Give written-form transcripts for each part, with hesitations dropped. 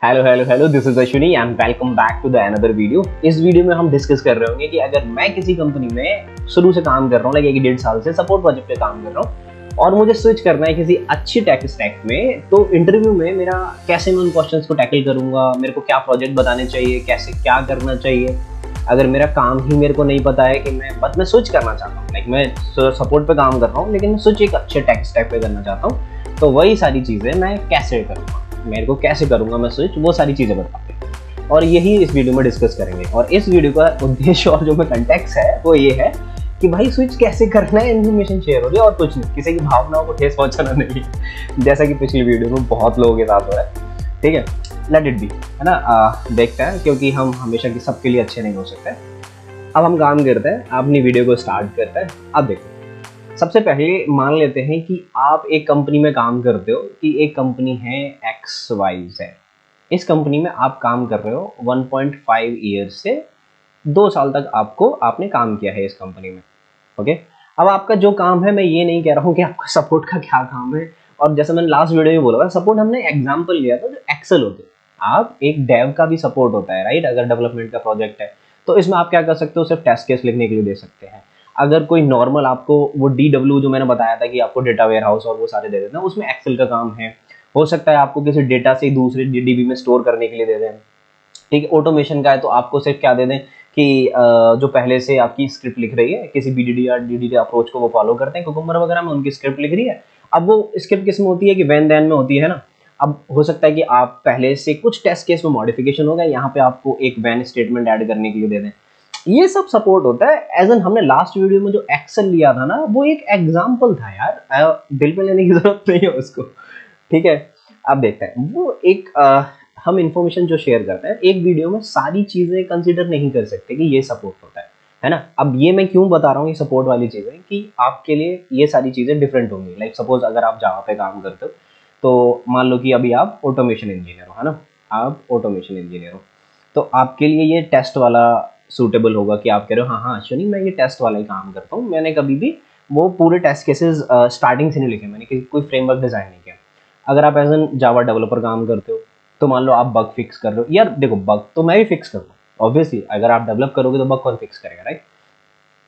Hello hello hello, this is Ashwini and welcome back to the another video. इस वीडियो में हम डिस्कस कर रहे होंगे कि अगर मैं किसी कंपनी में शुरू से काम कर रहा हूँ, लाइक 1.5 साल से सपोर्ट प्रोजेक्ट पे काम कर रहा हूँ और मुझे स्विच करना है किसी अच्छी टेक स्टैक में, तो इंटरव्यू में मेरा कैसे मैं उन क्वेश्चंस को टैकल करूंगा, मेरे को क्या प्रोजेक्ट बताने चाहिए, कैसे क्या करना चाहिए। अगर मेरा काम ही मेरे को नहीं पता है कि मैं स्विच करना चाहता हूँ, लाइक मैं सपोर्ट पे काम कर रहा हूँ लेकिन मैं स्विच एक अच्छे टेक स्टैक पे करना चाहता हूँ, तो वही सारी चीजें मैं कैसे करूँगा, मेरे को कैसे करूंगा मैं स्विच, वो सारी चीजें बताते हैं और यही इस वीडियो में डिस्कस करेंगे। और इस वीडियो का उद्देश्य और जो मैं कंटेक्स्ट है वो ये है कि भाई स्विच कैसे करना है, इन्फॉर्मेशन शेयर हो रही है और कुछ नहीं, किसी की भावनाओं को ठेस पहुंचाना नहीं, जैसा कि पिछली वीडियो में बहुत लोगों के साथ हो रहा है। ठीक है, लेट इट बी, है ना। देखते हैं, क्योंकि हम हमेशा की सबके लिए अच्छे नहीं हो सकते। अब हम काम करते हैं, अपनी वीडियो को स्टार्ट करते हैं। अब देखो, सबसे पहले मान लेते हैं कि आप एक कंपनी में काम करते हो, कि एक कंपनी है XYZ। इस कंपनी में आप काम कर रहे हो 1.5 ईयर से 2 साल तक आपने काम किया है इस कंपनी में। ओके, अब आपका जो काम है, मैं ये नहीं कह रहा हूँ कि आपका सपोर्ट का क्या काम है। और जैसे मैंने लास्ट वीडियो में बोला था, सपोर्ट हमने एग्जाम्पल लिया था जो एक्सेल होते हैं। आप एक डेव का भी सपोर्ट होता है, राइट। अगर डेवलपमेंट का प्रोजेक्ट है तो इसमें आप क्या कर सकते हो, सिर्फ टेस्ट केस लिखने के लिए दे सकते हैं। अगर कोई नॉर्मल आपको वो DW जो मैंने बताया था कि आपको डेटा वेयर हाउस और वो सारे दे देते हैं, उसमें एक्सेल का काम है। हो सकता है आपको किसी डेटा से दूसरे DB में स्टोर करने के लिए दे दें। ठीक है, ऑटोमेशन का है तो आपको सिर्फ क्या दे दें कि जो पहले से आपकी स्क्रिप्ट लिख रही है, किसी BDD या DDD अप्रोच को वो फॉलो करते हैं, कुकुम्बर वगैरह में उनकी स्क्रिप्ट लिख रही है। अब वो स्क्रिप्ट किस में होती है कि व्हेन देन में होती है ना। अब हो सकता है कि आप पहले से कुछ टेस्ट केस में मॉडिफिकेशन हो गया, यहाँ पे आपको एक व्हेन स्टेटमेंट ऐड करने के लिए दे दें। ये सब सपोर्ट होता है। एज एन हमने लास्ट वीडियो में जो एक्सेल लिया था ना, वो एक एग्जाम्पल था यार, दिल पे लेने की जरूरत नहीं है उसको। ठीक है, अब देखते हैं वो एक हम इंफॉर्मेशन जो शेयर करते हैं एक वीडियो में, सारी चीजें कंसीडर नहीं कर सकते कि ये सपोर्ट होता है ना। अब ये मैं क्यों बता रहा हूँ ये सपोर्ट वाली चीजें, कि आपके लिए ये सारी चीजें डिफरेंट होंगी। लाइक सपोज अगर आप जावा पे काम करते हो, तो मान लो कि अभी आप ऑटोमेशन इंजीनियर हो, है ना, आप ऑटोमेशन इंजीनियर हो, तो आपके लिए ये टेस्ट वाला सूटेबल होगा कि आप कह रहे हो हाँ हाँ अश्विनी, मैं ये टेस्ट वाला ही काम करता हूँ, मैंने कभी भी वो पूरे टेस्ट केसेस स्टार्टिंग से नहीं लिखे, मैंने कोई फ्रेमवर्क डिजाइन नहीं किया। अगर आप एज एन जावा डेवलपर काम करते हो, तो मान लो आप बग फिक्स कर रहे हो, यार देखो बग तो मैं भी फिक्स करूँगा ऑब्वियसली, अगर आप डेवलप करोगे तो बग कौन फिक्स करेगा, राइट,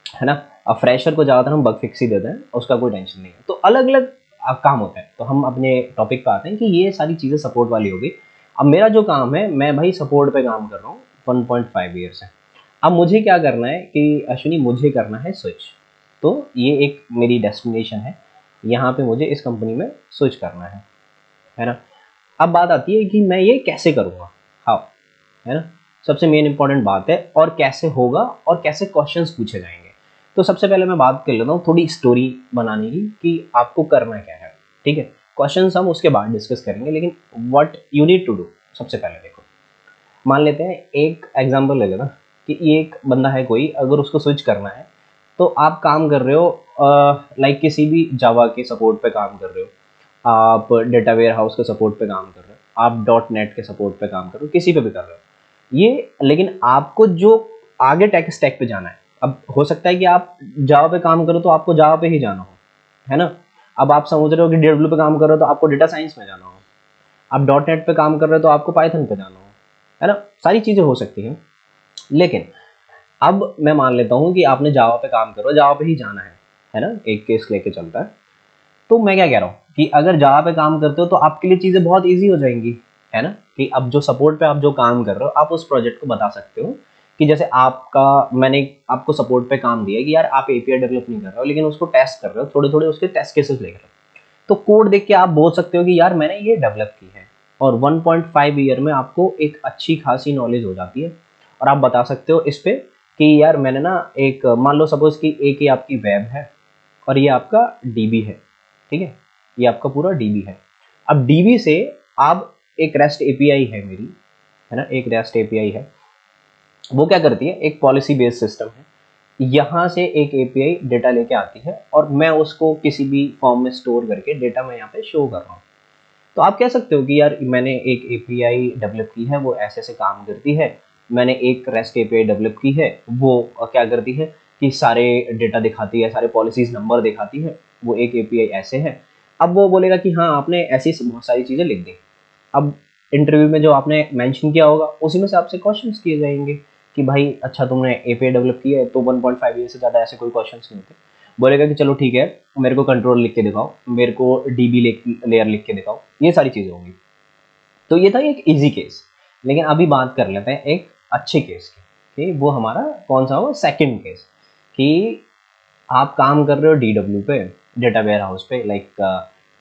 है ना। अब फ्रेशर को ज्यादातर हम बग फिक्स ही देते हैं, उसका कोई टेंशन नहीं है। तो अलग अलग काम होता है। तो हम अपने टॉपिक पे आते हैं कि ये सारी चीजें सपोर्ट वाली होगी। अब मेरा जो काम है, मैं भाई सपोर्ट पे काम कर रहा हूँ 1.5 ईयर से। अब मुझे क्या करना है कि अश्विनी मुझे करना है स्विच, तो ये एक मेरी डेस्टिनेशन है, यहाँ पे मुझे इस कंपनी में स्विच करना है ना। अब बात आती है कि मैं ये कैसे करूँगा, हाउ, है ना। सबसे मेन इंपॉर्टेंट बात है, और कैसे होगा और कैसे क्वेश्चंस पूछे जाएंगे। तो सबसे पहले मैं बात कर लेता हूँ थोड़ी स्टोरी बनाने की कि आपको करना क्या है। ठीक है, क्वेश्चंस हम उसके बाद डिस्कस करेंगे, लेकिन what you need to do, सबसे पहले देखो, मान लेते हैं एक एग्जांपल ले लेना कि ये एक बंदा है कोई, अगर उसको स्विच करना है, तो आप काम कर रहे हो लाइक किसी भी जावा के सपोर्ट पे काम कर रहे हो, आप डेटा वेयर हाउस के सपोर्ट पे काम कर रहे हो, आप .NET के सपोर्ट पे काम कर रहे हो, किसी पे भी कर रहे हो ये, लेकिन आपको जो आगे टेक स्टैक पे जाना है। अब हो सकता है कि आप जावा पे काम करो तो आपको जावा पे ही जाना हो, है ना। अब आप समझ रहे हो कि DW पे काम कर रहे हो तो आपको डेटा साइंस में जाना हो, आप .NET पे काम कर रहे हो तो आपको पाइथन पे जाना हो, है ना। सारी चीजें हो सकती हैं, लेकिन अब मैं मान लेता हूँ कि आपने जावा पे काम करो, जावा पे ही जाना है ना, एक केस लेके चलता है। तो मैं क्या कह रहा हूँ कि अगर जावा पे काम करते हो तो आपके लिए चीजें बहुत इजी हो जाएंगी, है ना। कि अब जो सपोर्ट पे आप जो काम कर रहे हो, आप उस प्रोजेक्ट को बता सकते हो कि जैसे मैंने आपको सपोर्ट पे काम दिया कि यार आप API डेवलप नहीं कर रहे हो, लेकिन उसको टेस्ट कर रहे हो, थोड़े थोड़े उसके टेस्ट केसेस ले रहे हो, तो कोड देख के आप बोल सकते हो कि यार मैंने ये डेवलप की है। और 1.5 ईयर में आपको एक अच्छी खासी नॉलेज हो जाती है, और आप बता सकते हो इस पे कि यार मैंने ना एक, मान लो सपोज कि एक ये आपकी वेब है और ये आपका DB है, ठीक है, ये आपका पूरा DB है। अब DB से आप एक REST API है मेरी, है ना, एक REST API है, वो क्या करती है, एक पॉलिसी बेस्ड सिस्टम है, यहाँ से एक API डेटा लेके आती है और मैं उसको किसी भी फॉर्म में स्टोर करके डेटा मैं यहाँ पे शो कर रहा हूँ। तो आप कह सकते हो कि यार मैंने एक API डेवलप की है, वो ऐसे ऐसे काम करती है, मैंने एक REST API डेवलप की है, वो क्या करती है कि सारे डेटा दिखाती है, सारे पॉलिसीज नंबर दिखाती है, वो एक API ऐसे है। अब वो बोलेगा कि हाँ आपने ऐसी बहुत सारी चीज़ें लिख दी। अब इंटरव्यू में जो आपने मेंशन किया होगा उसी में से आपसे क्वेश्चंस किए जाएंगे कि भाई अच्छा तुमने एपीआई डेवलप किया है, तो 1.5 ईयर से ज़्यादा ऐसे कोई क्वेश्चंस नहीं होते। बोलेगा कि चलो ठीक है, मेरे को कंट्रोल लिख के दिखाओ, मेरे को डीबी लेयर लिख के दिखाओ, ये सारी चीज़ें होंगी। तो ये था एक इजी केस। लेकिन अभी बात कर लेते हैं एक अच्छे केस की, वो हमारा कौन सा होगा, सेकंड केस, कि आप काम कर रहे हो डीडब्ल्यू पे, डेटा वेयर हाउस पे, लाइक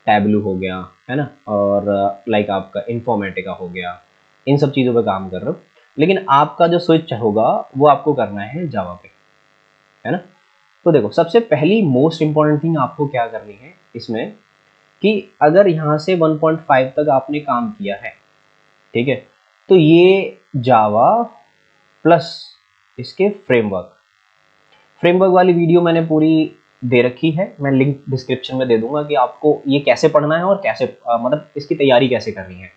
टैबलू हो गया है ना, और लाइक आपका इन्फॉर्मेटिका हो गया, इन सब चीज़ों पे काम कर रहे हो, लेकिन आपका जो स्विच होगा वो आपको करना है जावा पे, है ना। तो देखो, सबसे पहली मोस्ट इंपॉर्टेंट थिंग आपको क्या करनी है इसमें, कि अगर यहाँ से 1.5 तक आपने काम किया है, ठीक है, तो ये जावा प्लस इसके फ्रेमवर्क वाली वीडियो मैंने पूरी दे रखी है, मैं लिंक डिस्क्रिप्शन में दे दूंगा कि आपको ये कैसे पढ़ना है और कैसे मतलब इसकी तैयारी कैसे करनी है,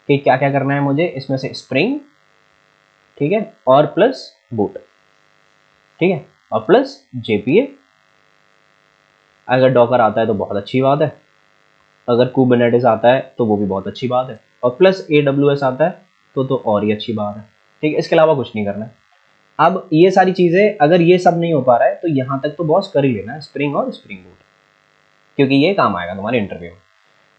कि क्या क्या करना है मुझे इसमें से, स्प्रिंग, ठीक है, और प्लस बूट, ठीक है, और प्लस जेपीए। अगर डॉकर आता है तो बहुत अच्छी बात है, अगर कुबरनेटिस आता है तो वो भी बहुत अच्छी बात है, और प्लस AWS आता है तो और ही अच्छी बात है, ठीक है। इसके अलावा कुछ नहीं करना है। अब ये सारी चीज़ें, अगर ये सब नहीं हो पा रहा है तो यहाँ तक तो बॉस कर ही लेना है स्प्रिंग और स्प्रिंग बूट, क्योंकि ये काम आएगा तुम्हारे इंटरव्यू में।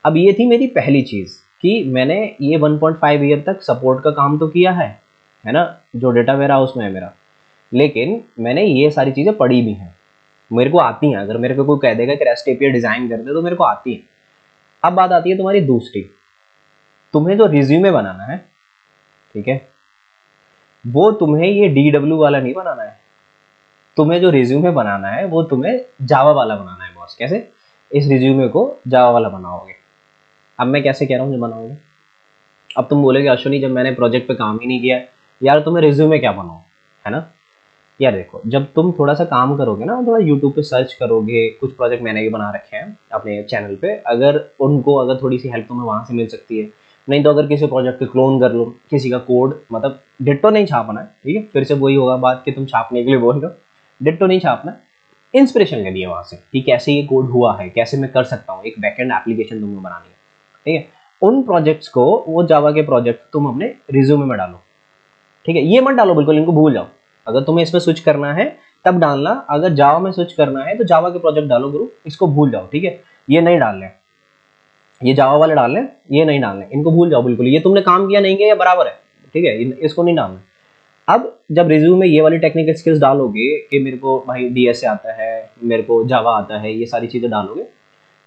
अब ये थी मेरी पहली चीज़ कि मैंने ये 1.5 ईयर तक सपोर्ट का काम तो किया है ना, जो डेटा वेयर हाउस में है मेरा, लेकिन मैंने ये सारी चीज़ें पढ़ी भी हैं, मेरे को आती हैं। अगर मेरे को कोई कह देगा कि रेस्ट एपीआई डिज़ाइन कर दे तो मेरे को आती है। अब बात आती है तुम्हारी दूसरी, तुम्हें जो रिज्यूमे बनाना है, ठीक है, वो तुम्हें ये DW वाला नहीं बनाना है, तुम्हें जो रिज्यूमे बनाना है वो तुम्हें जावा वाला बनाना है बॉस। कैसे? इस रिज्यूमे को जावा वाला बनाओगे। अब मैं कैसे कह रहा हूँ जो बनाओगे, अब तुम बोलोगे अश्विनी जब मैंने प्रोजेक्ट पे काम ही नहीं किया है, यार तुम्हें रिज्यूमे क्या बनाओ, है ना। यार देखो, जब तुम थोड़ा सा काम करोगे ना, थोड़ा यूट्यूब पे सर्च करोगे, कुछ प्रोजेक्ट मैंने भी बना रखे हैं अपने चैनल पे, अगर थोड़ी सी हेल्प तुम्हें वहाँ से मिल सकती है, नहीं तो अगर किसी प्रोजेक्ट के क्लोन कर लो, किसी का कोड, मतलब डिट्टो नहीं छापना है, ठीक है, फिर से वही होगा बात कि तुम छापने के लिए बोल रहे हो, डिट्टो नहीं छापना, इंस्पिरेशन ले लिया वहाँ से कि कैसे ये कोड हुआ है, कैसे मैं कर सकता हूँ, एक बैकएंड एप्लीकेशन तुम्हें बनानी है, ठीक है। उन प्रोजेक्ट्स को, वो जावा के प्रोजेक्ट तुम अपने रिज्यूमे में डालो, ठीक है। ये मत डालो बिल्कुल, इनको भूल जाओ। अगर तुम्हें इसमें स्विच करना है तब डालना, अगर जावा में स्विच करना है तो जावा के प्रोजेक्ट डालो गुरु, इसको भूल जाओ, ठीक है। ये नहीं डालने, ये जावा वाले डालने, ये नहीं डालने, इनको भूल जाओ बिल्कुल। ये तुमने काम किया नहीं किया ये बराबर है, ठीक है, इसको नहीं डालना। अब जब रिज्यूम में ये वाली टेक्निकल स्किल्स डालोगे कि मेरे को भाई डीएस से आता है, मेरे को जावा आता है, ये सारी चीज़ें डालोगे,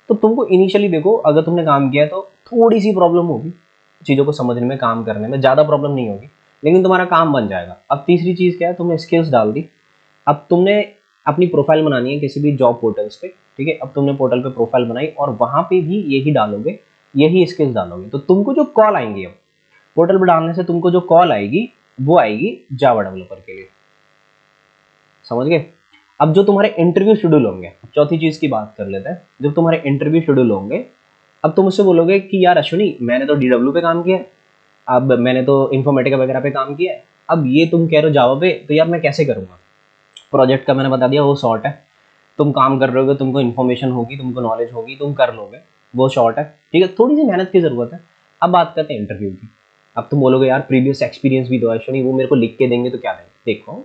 तो तुमको इनिशियली देखो, अगर तुमने काम किया तो थोड़ी सी प्रॉब्लम होगी चीज़ों को समझने में, काम करने में, ज़्यादा प्रॉब्लम नहीं होगी, लेकिन तुम्हारा काम बन जाएगा। अब तीसरी चीज़ क्या है, तुमने स्किल्स डाल दी, अब तुमने अपनी प्रोफाइल बनानी है किसी भी जॉब पोर्टल्स पे, ठीक है। अब तुमने पोर्टल पे प्रोफाइल बनाई और वहाँ पे भी यही डालोगे, यही स्किल्स डालोगे, तो तुमको जो कॉल आएंगी, अब पोर्टल पे डालने से तुमको जो कॉल आएगी वो आएगी जावा डेवलपर के लिए, समझ गए। अब जो तुम्हारे इंटरव्यू शेड्यूल होंगे, चौथी चीज़ की बात कर लेते हैं, जब तुम्हारे इंटरव्यू शेड्यूल होंगे, अब तुम उससे बोलोगे कि यार अश्विनी मैंने तो DW पे काम किया है, अब मैंने तो इन्फॉर्मेटिका वगैरह पे काम किया है, अब ये तुम कह रहे हो जावा पे, तो यार मैं कैसे करूँगा। प्रोजेक्ट का मैंने बता दिया वो शॉर्ट है, तुम काम कर रहे होगे, तुमको इन्फॉर्मेशन होगी, तुमको नॉलेज होगी, तुम कर लोगे, वो शॉर्ट है, ठीक है, थोड़ी सी मेहनत की ज़रूरत है। अब बात करते हैं इंटरव्यू की। अब तुम बोलोगे यार प्रीवियस एक्सपीरियंस भी दो अश्विनी, वो मेरे को लिख के देंगे तो क्या देंगे। देखो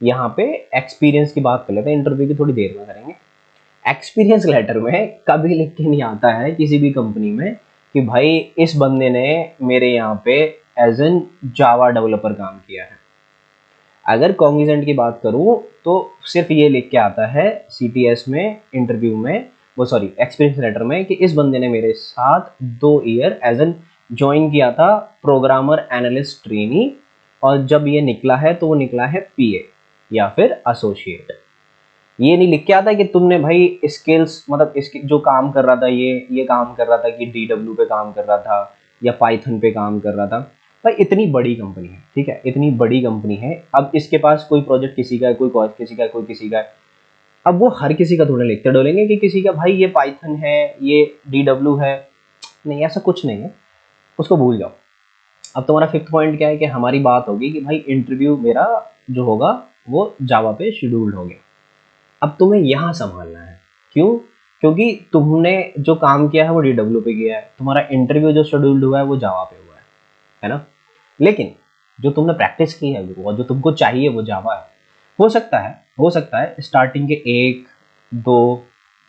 यहाँ पे एक्सपीरियंस की बात कर लेते हैं, इंटरव्यू की थोड़ी देर में करेंगे। एक्सपीरियंस लेटर में कभी लिख के नहीं आता है किसी भी कंपनी में कि भाई इस बंदे ने मेरे यहाँ पे एज एन जावा डेवलपर काम किया है। अगर कॉग्निजेंट की बात करूँ तो सिर्फ ये लिख के आता है CTS में, इंटरव्यू में, वो सॉरी एक्सपीरियंस लेटर में, कि इस बंदे ने मेरे साथ 2 ईयर एज एन ज्वाइन किया था प्रोग्रामर एनालिस्ट ट्रेनी, और जब ये निकला है तो वो निकला है PA या फिर एसोसिएट। ये नहीं लिख के आता कि तुमने भाई स्किल्स, मतलब इसके जो काम कर रहा था, ये काम कर रहा था कि DW पे काम कर रहा था या पाइथन पे काम कर रहा था। भाई इतनी बड़ी कंपनी है, ठीक है, इतनी बड़ी कंपनी है, अब इसके पास कोई प्रोजेक्ट किसी का है, कोई किसी का है, कोई किसी का है, अब वो हर किसी का थोड़ा लिखते डोलेंगे कि किसी का भाई ये पाइथन है, ये DW है, नहीं, ऐसा कुछ नहीं है, उसको भूल जाओ। अब तुम्हारा 5th पॉइंट क्या है कि हमारी बात होगी कि भाई इंटरव्यू मेरा जो होगा वो जावा पे शेड्यूल्ड हो गया। अब तुम्हें यहाँ संभालना है, क्यों? क्योंकि तुमने जो काम किया है वो DW पे किया है, तुम्हारा इंटरव्यू जो शेड्यूल्ड हुआ है वो जावा पे हुआ है, है ना। लेकिन जो तुमने प्रैक्टिस की है और जो तुमको चाहिए वो जावा है। हो सकता है स्टार्टिंग के 1 2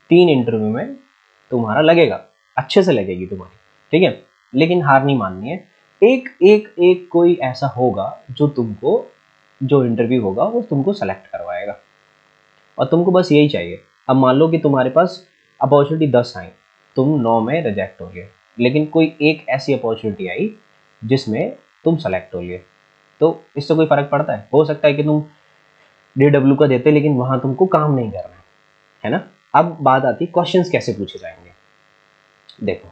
3 इंटरव्यू में तुम्हारा लगेगा, अच्छे से लगेगी तुम्हारी, ठीक है। लेकिन हार नहीं माननी है। एक कोई ऐसा होगा जो तुमको, जो इंटरव्यू होगा वो तुमको सेलेक्ट करवाएगा, और तुमको बस यही चाहिए। अब मान लो कि तुम्हारे पास अपॉर्चुनिटी 10 आई, तुम 9 में रिजेक्ट हो गए, लेकिन कोई एक ऐसी अपॉर्चुनिटी आई जिसमें तुम सेलेक्ट हो गए, तो इससे कोई फर्क पड़ता है? हो सकता है कि तुम DW का देते लेकिन वहां तुमको काम नहीं करना है ना। अब बात आती है क्वेश्चंस कैसे पूछे जाएंगे। देखो,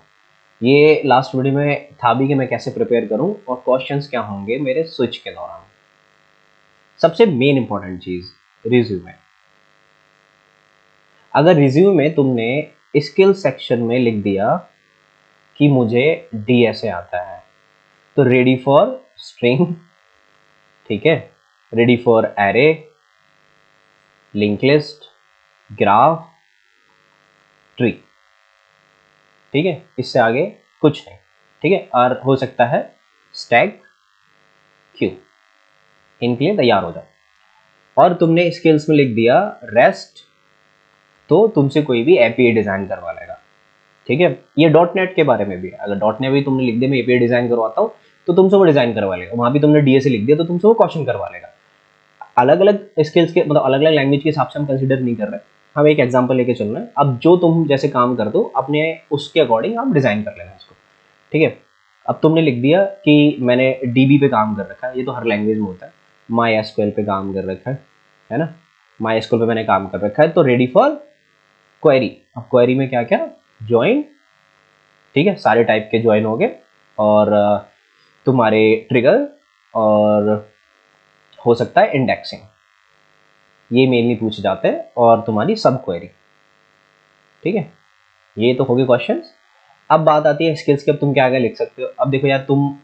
ये लास्ट वीडियो में था भी कि मैं कैसे प्रिपेयर करूं और क्वेश्चंस क्या होंगे मेरे स्विच के दौरान। सबसे मेन इंपॉर्टेंट चीज, रिज्यूमे। अगर रिज्यूमे में तुमने स्किल सेक्शन में लिख दिया कि मुझे DSA आता है, तो रेडी फॉर स्ट्रिंग, ठीक है, ready for array, link list, graph, tree, ठीक है, इससे आगे कुछ नहीं, ठीक है। और हो सकता है स्टैक, क्यू, इनके लिए तैयार हो जाओ। और तुमने स्किल्स में लिख दिया रेस्ट, तो तुमसे कोई भी API डिजाइन करवा लेगा, ठीक है। ये .NET के बारे में भी है। अगर .NET भी तुमने लिख दिया मैं API डिजाइन करवाता हूँ, तो तुमसे वो डिजाइन करवा लेगा। वहां भी तुमने DSA लिख दिया तो तुमसे वो क्वेश्चन करवा लेगा। अलग अलग स्किल्स के, मतलब अलग अलग लैंग्वेज के हिसाब से हम कंसिडर नहीं कर रहे, हम एक एग्जांपल लेके चल रहे हैं। अब जो तुम जैसे काम कर दो अपने उसके अकॉर्डिंग आप डिजाइन कर लेना इसको, ठीक है। अब तुमने लिख दिया कि मैंने DB पे काम कर रखा है, ये तो हर लैंग्वेज में होता है। MySQL पे काम कर रखा है ना, MySQL पे मैंने काम कर रखा है, तो रेडी फॉर क्वेरी। अब क्वेरी में क्या क्या, ज्वाइन, ठीक है, सारे टाइप के ज्वाइन हो गए, और तुम्हारे ट्रिगर, और हो सकता है इंडेक्सिंग, ये मेनली पूछे जाते हैं, और तुम्हारी सब क्वेरी, ठीक है। ये तो हो गए क्वेश्चंस। अब बात आती है स्किल्स की। अब तुम क्या क्या लिख सकते हो। अब देखो यार, तुम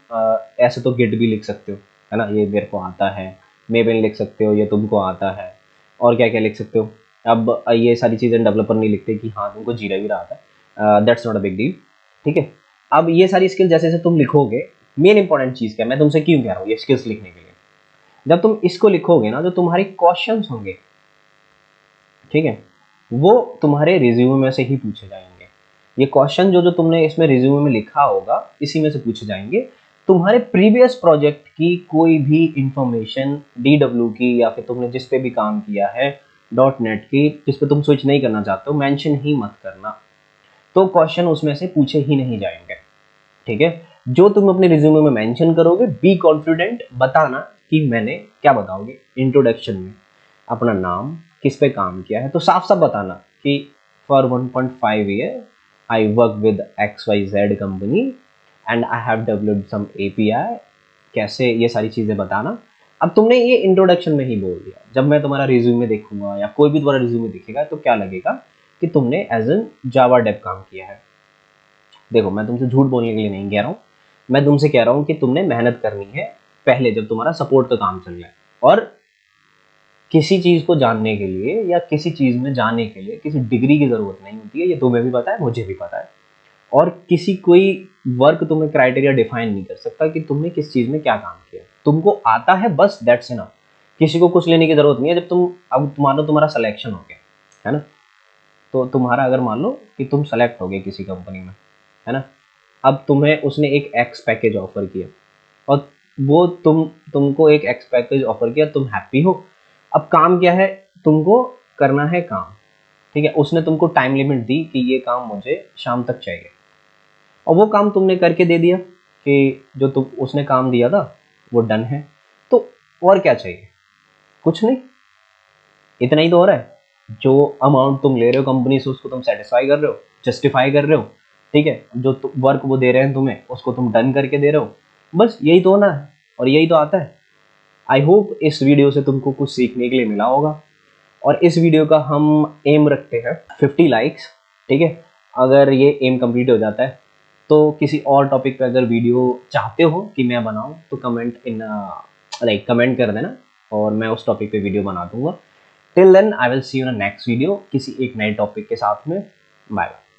ऐसे तो गिट भी लिख सकते हो, है ना, ये मेरे को आता है। मेबेल लिख सकते हो, ये तुमको आता है। और क्या क्या लिख सकते हो। अब ये सारी चीज़ें डेवलपर नहीं लिखते कि हाँ तुमको जीरा भी आता है, that's not a big deal, ठीक है। अब ये सारी स्किल जैसे जैसे तुम लिखोगे, मेन इंपॉर्टेंट चीज़ क्या, मैं तुमसे क्यों कह रहा हूँ ये स्किल्स लिखने के लिए। जब तुम इसको लिखोगे ना, जो तुम्हारे क्वेश्चंस होंगे, ठीक है, वो तुम्हारे रिज्यूमे में से ही पूछे जाएंगे। ये क्वेश्चन जो जो तुमने इसमें रिज्यूमे में लिखा होगा इसी में से पूछे जाएंगे। तुम्हारे प्रीवियस प्रोजेक्ट की कोई भी इंफॉर्मेशन, DW की, या फिर तुमने जिस पे भी काम किया है .NET की, जिस पे तुम स्विच नहीं करना चाहते हो, मेंशन ही मत करना। तो क्वेश्चन उसमें से पूछे ही नहीं जाएंगे, ठीक है। जो तुम अपने रिज्यूमे में मेंशन करोगे, बी कॉन्फिडेंट, बताना कि मैंने क्या बताओगे इंट्रोडक्शन में, अपना नाम, किस पे काम किया है, तो साफ साफ बताना कि for 1.5 year I work with XYZ company and I have developed some API, कैसे, ये सारी चीज़ें बताना। अब तुमने ये इंट्रोडक्शन में ही बोल दिया, जब मैं तुम्हारा रिज्यूमे देखूंगा या कोई भी तुम्हारा रिज्यूमे दिखेगा तो क्या लगेगा कि तुमने एज एन जावा डेव काम किया है। देखो, मैं तुमसे झूठ बोलने के लिए नहीं कह रहा हूँ, मैं तुमसे कह रहा हूँ कि तुमने मेहनत करनी है पहले, जब तुम्हारा सपोर्ट का काम चल रहा है। और किसी चीज़ को जानने के लिए या किसी चीज़ में जाने के लिए किसी डिग्री की ज़रूरत नहीं होती है, ये तुम्हें भी पता है, मुझे भी पता है। और किसी कोई वर्क तुम्हें क्राइटेरिया डिफाइन नहीं कर सकता कि तुमने किस चीज़ में क्या काम किया। तुमको आता है बस, दैट्स इनफ। किसी को कुछ लेने की ज़रूरत नहीं है। जब तुम, अब मान लो तुम्हारा सिलेक्शन हो गया, है ना, तो तुम्हारा, अगर मान लो कि तुम सेलेक्ट हो गए किसी कंपनी में, है ना, अब तुम्हें उसने एक X पैकेज ऑफर किया, और वो तुमको एक X पैकेज ऑफर किया, तुम हैप्पी हो। अब काम क्या है, तुमको करना है काम, ठीक है। उसने तुमको टाइम लिमिट दी कि ये काम मुझे शाम तक चाहिए, और वो काम तुमने करके दे दिया कि जो तुम, उसने काम दिया था वो डन है। तो और क्या चाहिए, कुछ नहीं, इतना ही तो हो रहा है। जो अमाउंट तुम ले रहे हो कंपनी से, उसको तुम सेटिस्फाई कर रहे हो, जस्टिफाई कर रहे हो, ठीक है। जो वर्क वो दे रहे हैं तुम्हें, उसको तुम डन करके दे रहे हो, बस यही तो होना है, और यही तो आता है। आई होप इस वीडियो से तुमको कुछ सीखने के लिए मिला होगा। और इस वीडियो का हम एम रखते हैं 50 लाइक्स, ठीक है। अगर ये एम कंप्लीट हो जाता है तो किसी और टॉपिक पे अगर वीडियो चाहते हो कि मैं बनाऊं, तो कमेंट कर देना, और मैं उस टॉपिक पे वीडियो बना दूंगा। Till then I will see you in next video किसी एक नए टॉपिक के साथ में। Bye bye.